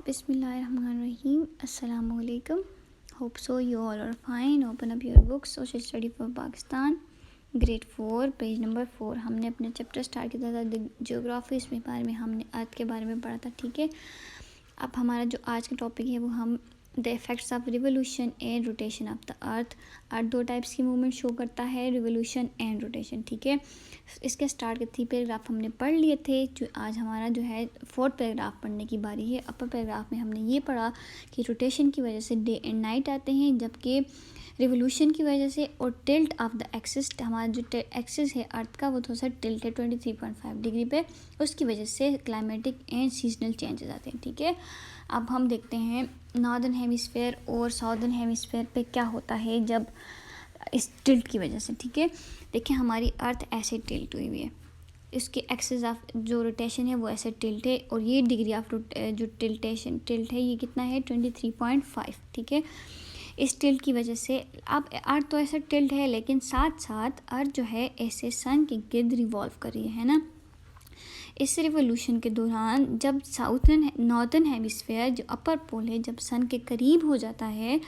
Bismillahirrahmanirrahim. Assalamu alaikum. Hope so you all are fine. Open up your books. Social Study for Pakistan. Grade 4 page number 4 हमने अपने chapter start किया था geography. इसमें बारे में हमने अर्थ के बारे में पढ़ा था। ठीक है, अब हमारा जो आज का टॉपिक है वो हम the effects of revolution and rotation of the earth. Earth दो टाइप्स की मूवमेंट शो करता है, रिवोल्यूशन एंड रोटेशन। ठीक है, इसके स्टार्ट के 3 पैराग्राफ हमने पढ़ लिए थे। जो आज हमारा जो है 4th पैराग्राफ पढ़ने की बारी है। अपर पैराग्राफ में हमने ये पढ़ा कि रोटेशन की वजह से डे एंड नाइट आते हैं, जबकि रिवोल्यूशन की वजह से और टिल्ट ऑफ द एक्सिस, हमारा जो एक्सिस है अर्थ का वो थोड़ा सा टिल्ट है 23.5 डिग्री पे, उसकी वजह से क्लाइमेटिक एंड सीजनल चेंजेस आते हैं। ठीक है, अब हम देखते हैं नॉर्दर्न हेमिस्फेयर और साउदर्न हेमिस्फेयर पे क्या होता है जब इस टिल्ट की वजह से। ठीक है, देखिए हमारी अर्थ ऐसे टिल्ट हुई हुई है, इसके एक्सिस ऑफ जो रोटेशन है वो ऐसे टिल्ट है, और ये डिग्री ऑफ जो टिल्ट है ये कितना है 23.5। ठीक है, इस टिल्ट की वजह से अब अर्थ तो ऐसा टिल्ट है, लेकिन साथ साथ अर्थ जो है ऐसे सन के गिर्द रिवॉल्व कर रही है ना। इस रिवोल्यूशन के दौरान जब नॉर्दर्न हेमिस्फेयर जो अपर पोल है जब सन के करीब हो जाता है,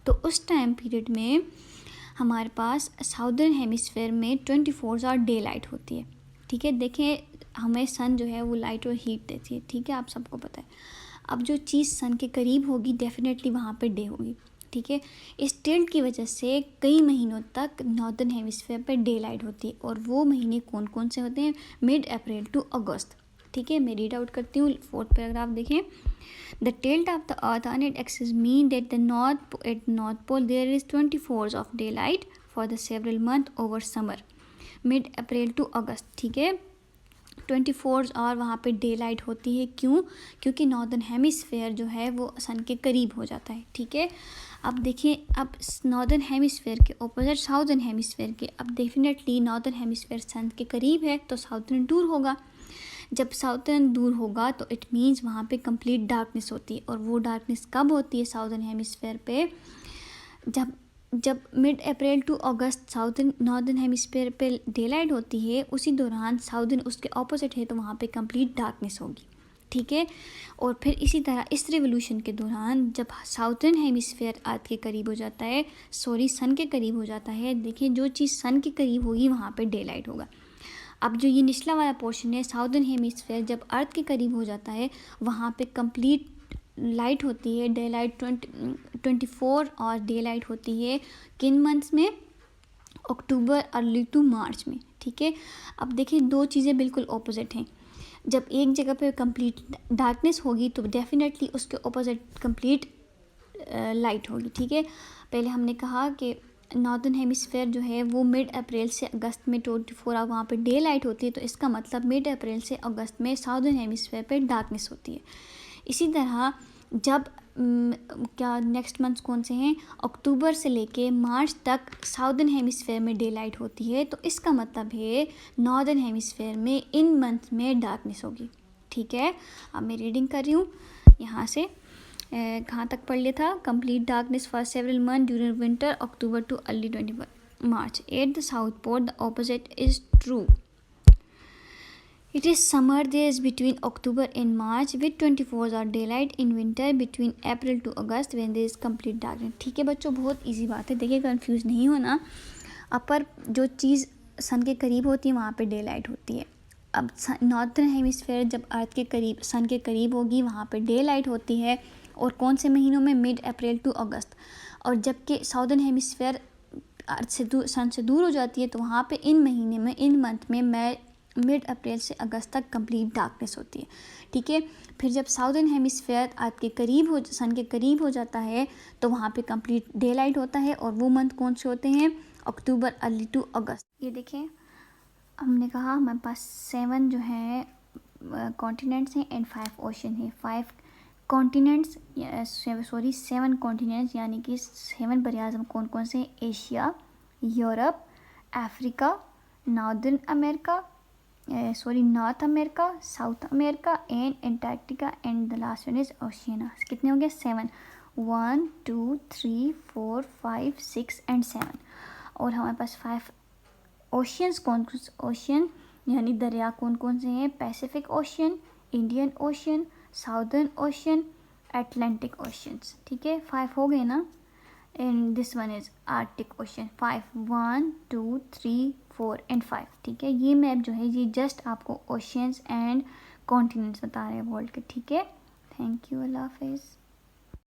तो उस टाइम पीरियड में हमारे पास साउदर्न हेमिस्फेयर में 24 आवर डे लाइट होती है। ठीक है, देखें हमें सन जो है वो लाइट और हीट देती है। ठीक है, आप सबको पता है। अब जो चीज़ सन के करीब होगी डेफिनेटली वहाँ पे डे होगी। ठीक है, इस टिल्ट की वजह से कई महीनों तक northern hemisphere per day light होती है, और वो महीने कौन कौन से होते हैं, मिड अप्रैल टू अगस्त। ठीक है, मैं रीड आउट करती हूँ 4th पैराग्राफ। देखें, the tilt of the earth on it axis mean that the north pole there is 24 of day light for the several month over summer, mid April to August. ठीक है, 24 our वहाँ पे daylight होती है। क्यों? क्योंकि northern hemisphere जो है वो सन के करीब हो जाता है। ठीक है, अब देखिए, अब नॉर्दर्न हेमिस्फेयर के ऑपोजिट साउदर्न हेमिस्फेयर के, अब डेफिनेटली नॉर्दर्न हेमिस्फेयर सन के करीब है तो साउदर्न दूर होगा। जब साउदर्न दूर होगा तो इट मीन्स वहाँ पे कंप्लीट डार्कनेस होती है, और वो डार्कनेस कब होती है साउदर्न हेमिस्फेयर पे, जब mid April to August northern hemisphere पे डे लाइट होती है, उसी दौरान साउदर्न उसके ऑपोजिट है तो वहाँ पे कंप्लीट डार्कनेस होगी। ठीक है, और फिर इसी तरह इस रिवोल्यूशन के दौरान जब साउदर्न हेमिस्फेयर अर्थ के करीब हो जाता है, सन के करीब हो जाता है, देखिए जो चीज़ सन के करीब होगी वहाँ पे डे लाइट होगा। अब जो ये निचला वाला पोर्शन है साउदर्न हेमिस्फेयर जब अर्थ के करीब हो जाता है वहाँ पे कंप्लीट लाइट होती है, डे लाइट 24 और डे लाइट होती है किन मंथ्स में, अक्टूबर अर्ली टू मार्च में। ठीक है, अब देखिए दो चीज़ें बिल्कुल ऑपोजिट हैं। जब एक जगह पे कंप्लीट डार्कनेस होगी तो डेफिनेटली उसके ऑपोजिट कंप्लीट लाइट होगी। ठीक है, पहले हमने कहा कि नॉर्दर्न हेमिस्फेयर जो है वो मिड अप्रैल से अगस्त में 24 आवर वहाँ पे डे लाइट होती है, तो इसका मतलब मिड अप्रैल से अगस्त में साउदर्न हेमिस्फेयर पे डार्कनेस होती है। इसी तरह जब क्या नेक्स्ट मंथ कौन से हैं, अक्टूबर से लेके मार्च तक साउदर्न हेमिस्फेयर में डे लाइट होती है, तो इसका मतलब है नॉर्दर्न हेमिस्फेयर में इन मंथ में डार्कनेस होगी। ठीक है, अब मैं रीडिंग कर रही हूँ यहाँ से, कहाँ तक पढ़ लिया था, complete darkness for several month during winter October to early 21 March. At the south pole the opposite is true, it is summer days between October and March with 24 hour daylight, in winter between April to August when there is complete darkness। ठीक है बच्चों, बहुत easy बात है, देखिए confuse नहीं होना। अपर जो चीज़ सन के करीब होती है वहाँ पे डे लाइट होती है। अब नॉर्दर्न हेमिस्फेयर जब अर्थ के करीब सन के करीब होगी वहाँ पे डे लाइट होती है, और कौन से महीनों में, मिड अप्रैल टू अगस्त। और जबकि साउदर्न हेमिस्फेयर अर्थ से सन से दूर हो जाती है तो वहाँ पे इन महीने में, इन मंथ में मिड अप्रैल से अगस्त तक कंप्लीट डार्कनेस होती है। ठीक है, फिर जब साउदर्न हेमिस्फेयर अर्थ के करीब सन के करीब हो जाता है तो वहाँ पे कंप्लीट डे लाइट होता है, और वो मंथ कौन से होते हैं, अक्टूबर अर्ली टू अगस्त। ये देखें, हमने कहा हमारे पास 7 जो है कॉन्टिनेंट्स हैं एंड 5 ओशन है। 5 कॉन्टिनेंट्स 7 कॉन्टिनेंट्स, यानी कि 7 बरआज़म कौन कौन से, Asia, Europe, Africa, northern America, north America, south America and Antarctica, and the last one is Oceania. कितने हो गए, 7, 1 2 3 4 5 6 एंड 7। और हमारे पास 5 ओशियंस, कौन कौन से ओशियन यानी दरिया कौन कौन से हैं, Pacific ocean, Indian ocean, southern ocean, Atlantic oceans. ठीक है, 5 हो गए ना. And this one is Arctic ocean. 5, 1 2 3 4 and 5. ठीक है, ये मैप जो है ये जस्ट आपको ओशियंस एंड कॉन्टिनेंट्स बता रहे हैं वर्ल्ड के. ठीक है, थैंक यू, अल्लाह हाफिज़.